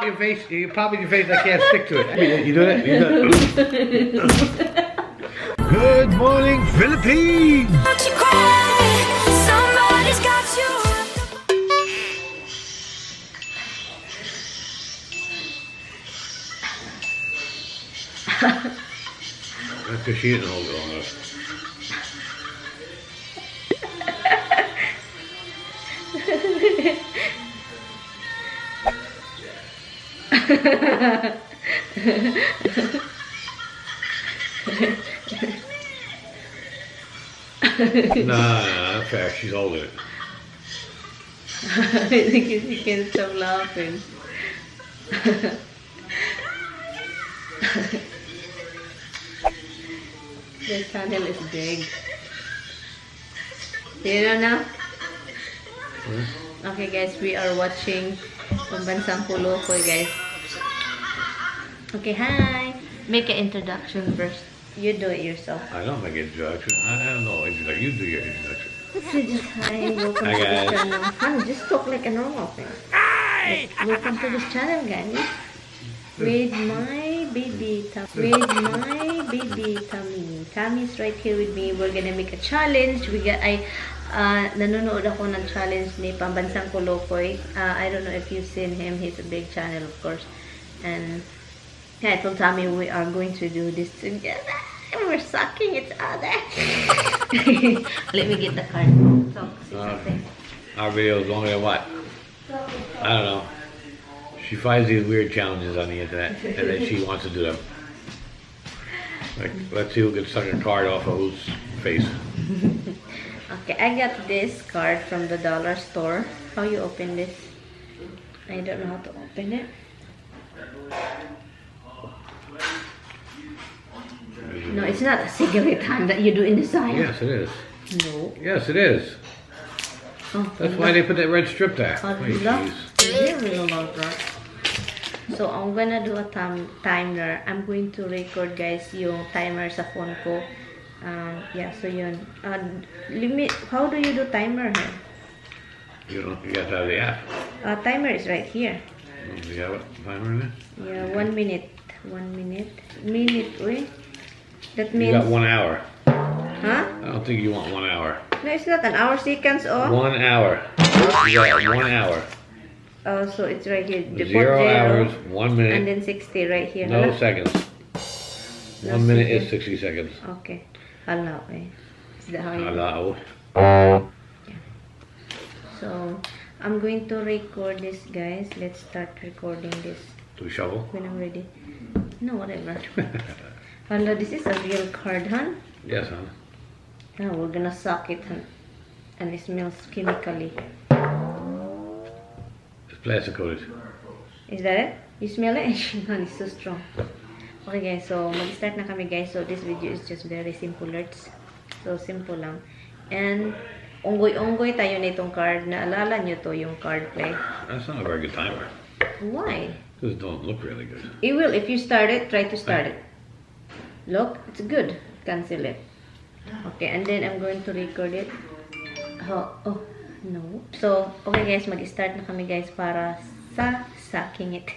your face. You pop in your face. I can't stick to it. You do it. You do it. Good morning, Philippines. Don't you cry, somebody's got you. That's because she didn't hold it long enough. No, not fair. She's holding it. I think you can't stop laughing. The channel is big. You know now? Okay guys, we are watching Pambansang Kulukoy guys. Okay, hi! Make an introduction first. You do it yourself. I don't make an introduction. I don't know. You do your introduction. Just hi, welcome Hi, to guys. this channel. Honey, just talk like a normal thing. Hi! Welcome to this channel guys. With my baby Tommy. Tommy's right here with me. We're gonna make a challenge. Nanonood ako ng challenge ni Pambansang Kulukoy. I don't know if you've seen him. He's a big channel, of course. And yeah, I told Tommy we are going to do this together. We're sucking each other. Let me get the card. Talk, say something. Our videos only what? I don't know. She finds these weird challenges on the internet, and then she wants to do them. Like, let's see who can suck a card off of whose face. Okay, I got this card from the dollar store. How you open this? I don't know how to open it. No, it's not a cigarette hand that you do in the side. Yes, it is. No. Yes, it is. Oh, That's why they put that red strip there. Oh, Wait, look. jeez. Really love that. So, I'm gonna do a timer. I'm going to record, guys, yung timer sa phone ko. Yeah, so yun. Limit. How do you do timer here? You got to have the app. Timer is right here. Do you have a timer in there? Yeah, 1 minute. 1 minute. Wait. That You means... got 1 hour. Huh? I don't think you want 1 hour. No, it's not an hour seconds, oh. 1 hour. You got 1 hour. Oh, so it's right here. The 0 hours, 1 minute. And then 60 right here. No Hala? seconds. No 1 minute is seconds. 60 seconds. Okay. Hala, eh. Is that how you... Hello. So, I'm going to record this, guys. Let's start recording this Do we shovel? when I'm ready. No, whatever. Hala, this is a real card, huh? Yes, huh? Now we're gonna suck it, huh? And it smells chemically. It's plastic coated. Is that it? You smell it? Man, it's so strong. Okay guys, so mag-start na kami guys. So this video is just very simple alerts. So simple lang. And unggoy-unggoy tayo na itong card. Naalala nyo to yung card play. That's not a very good timer. Why? Because it don't look really good. It will. If you start it, try to start it. Look, it's good. Cancel it. Okay, and then I'm going to record it. Oh, no. So, okay guys, mag-start na kami guys para sa sucking it.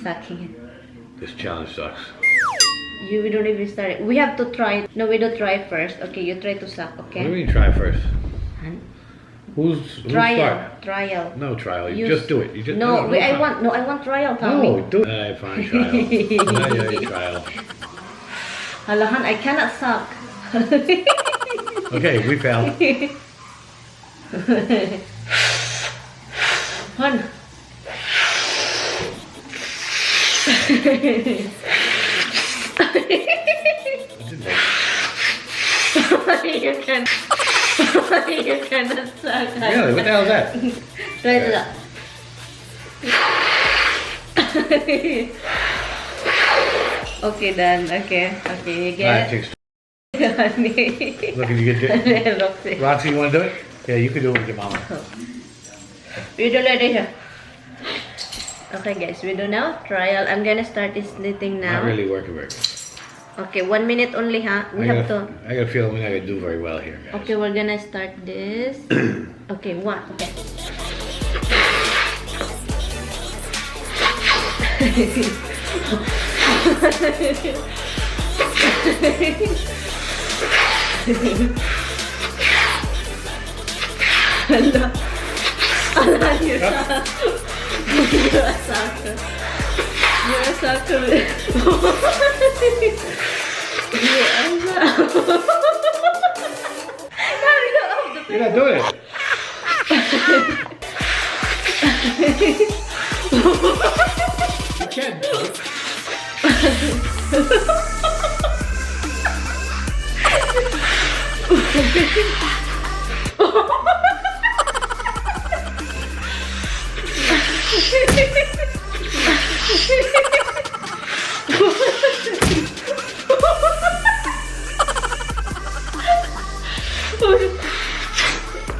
Sucking it. This challenge sucks. We don't even start it. We have to try. No, we don't try first. Okay, you try to suck, What do you okay? mean try first? And Who's start? trial. No trial. You just do it. You just No, wait, I trial. want trial, Tommy. No, do it. Alright, fine, trial. Yeah, trial. Halahan, I cannot suck. Okay, we failed. Hun. You can. You cannot suck. Really? What the hell is that? Try it out. Okay, done. Okay, you get Alright, it. takes. Look, if you get it. Roxy. Roxy, you want to do it? Yeah, you can do it with your mama. We do later. Okay, guys, we do now trial. I'm gonna start this knitting now. Not really working very good. Okay, 1 minute only, huh? We have to. I got a feeling we're not gonna do very well here, guys. Okay, we're gonna start this. Okay, one. Okay. Ala, you're a sucker. You're a sucker. You're not doing it. You can't do it.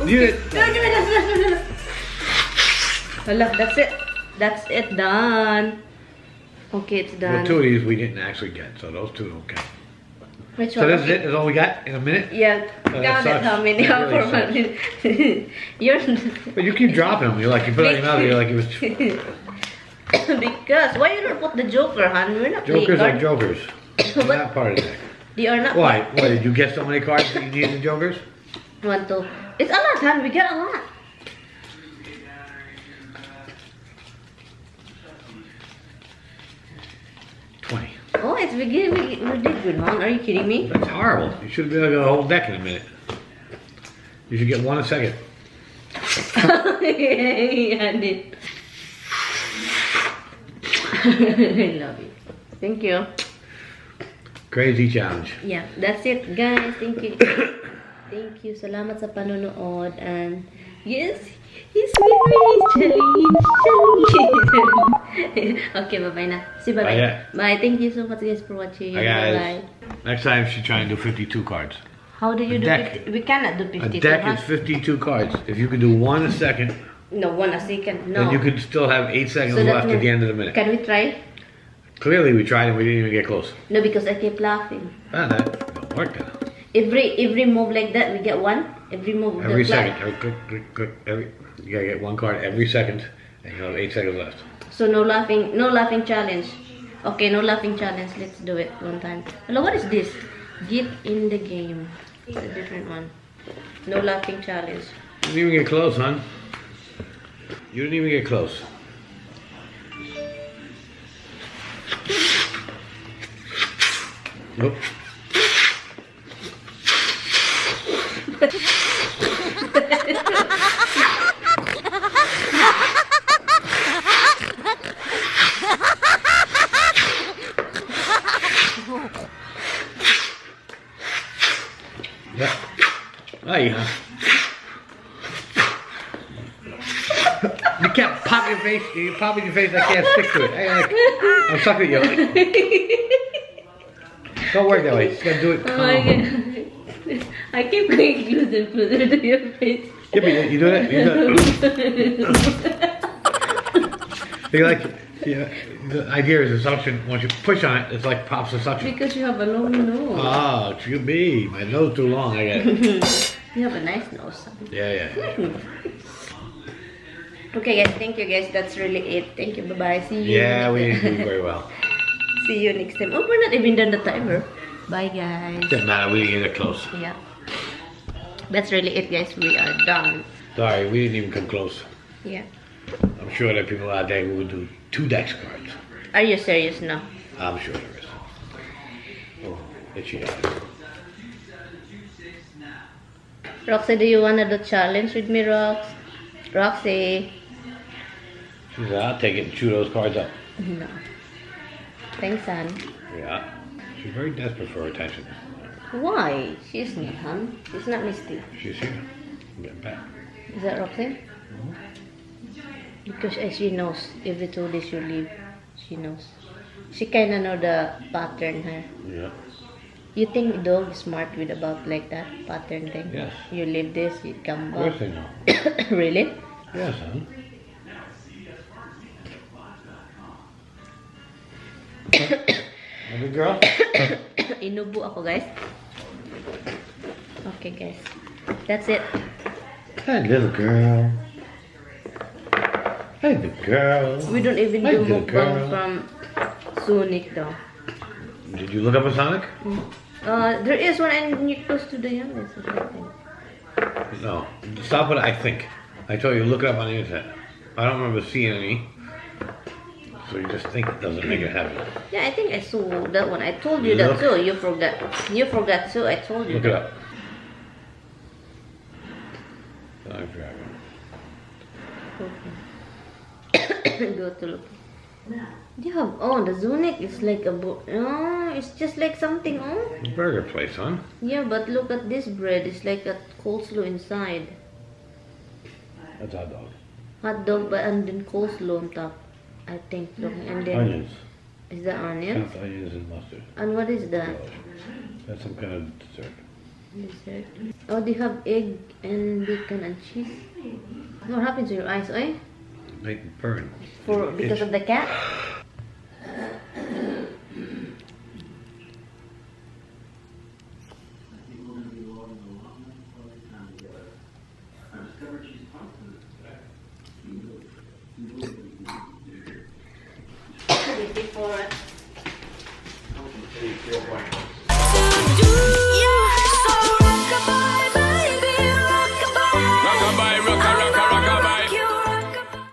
Do it. Hala, that's it. That's it, done. Okay, it's done. Well, two of these we didn't actually get, so those two don't count. Which So one? this is it? That's all we got in a minute? Yeah, Oh, that count it sucks. how many That are really for 1 minute. You're But you keep dropping them. You're like, you put it on your mouth, you're like, it was... because why you don't put the joker, hon? We're not playing Jokers are cards. jokers. They're But- not part of that. They are not. Why? Why, did you get so many cards that you needed the jokers? 1, 2. It's a lot, hon. We get a lot. Oh, it's beginning. We did good, hon. Are you kidding me? That's horrible. You should be able to get a whole deck in a minute. You should get one a second. Yeah, I did. I love you. Thank you. Crazy challenge. Yeah, that's it, guys. Thank you. Thank you. Salamat sa panonood. And yes, he's winning challenge. Okay, bye-bye na. See, bye-bye. Bye. Bye. Thank you so much, guys, for watching. Bye, guys. Bye-bye. Next time, you should try and do 52 cards. How do you A do deck. 50? We cannot do A 52, deck huh? is 52 cards. If you could do one a second, No, 1 a second. No. then you could still have 8 seconds So that left at means- the end of the minute. Can we try? Clearly, we tried and we didn't even get close. No, because I keep laughing. Ah, that don't work now. Every move like that, we get 1. Every move. with Every the flag. second, every click, click, click, you gotta get one card every second, and you have 8 seconds left. So no laughing challenge. Okay, no laughing challenge. Let's do it one time. Hello, what is this? Get in the game. It's a different one. No laughing challenge. You didn't even get close, hon. You didn't even get close. Nope. Yeah. Hey, huh? You can't pop your face. You pop in your face. I can't stick to it. I'm stuck with you. Don't work that way. Just gotta do it Oh calm. my god. I keep going closer to your face. Yeah, but you do that. You do that. You like, yeah. The idea is the suction. Once you push on it, it's like pops the suction. Because you have a long nose. Ah, it should be. My nose too long. I got it. You have a nice nose. Yeah. Okay guys, thank you guys. That's really it. Thank you. Bye-bye. See you. Yeah, we didn't do very well. See you next time. Oh, we're not even done the timer. Bye guys. Doesn't matter. We didn't get it close. Yeah. That's really it guys. We are done. Sorry, we didn't even come close. Yeah. I'm sure there are people out there who would do 2 decks cards. Are you serious now? I'm sure there is. Oh, itchy eyes. Roxy, do you wanna do challenge with me, Rox? Roxy. She said, I'll take it and chew those cards up. No. Thanks, hon. Yeah. She's very desperate for attention. Why? She's not, hon. She's not Misty. She's here. I'm getting back. Is that Roxy? Because she knows every 2 days you leave. She knows. She kinda know the pattern, huh? Yeah. You think dog is smart with about like that pattern thing? Yes. You leave this, you come Of course back. they know. Really? Yes, huh? Good girl? Inubo ako, guys. Okay, guys. That's it. That little girl. Hey, the girl. We don't even Hi, do good mukbang girl. from Sonic though. Did you look up a Sonic? There is one and you're close to the youngest, I think. No. Stop what I think. I told you, look it up on the internet. I don't remember seeing any. So you just think it doesn't make it happen. Yeah, I think I saw that one. I told you Look. that too. You forgot. You forgot too. I told you. Look it up. Sonic Dragon. Okay. Go to look. Yeah. Oh, the Zunic is like a oh, it's just like something. Oh. Burger place, huh? Yeah, but look at this bread. It's like a coleslaw inside. That's hot dog. Hot dog, but and then coleslaw on top. I think. Look, and then Onions. is that onion? Chopped onions and mustard. And what is that? That's some kind of dessert. Dessert. Oh, they have egg and bacon and cheese. What happens to your eyes, eh? Make it burn. Because of the cat?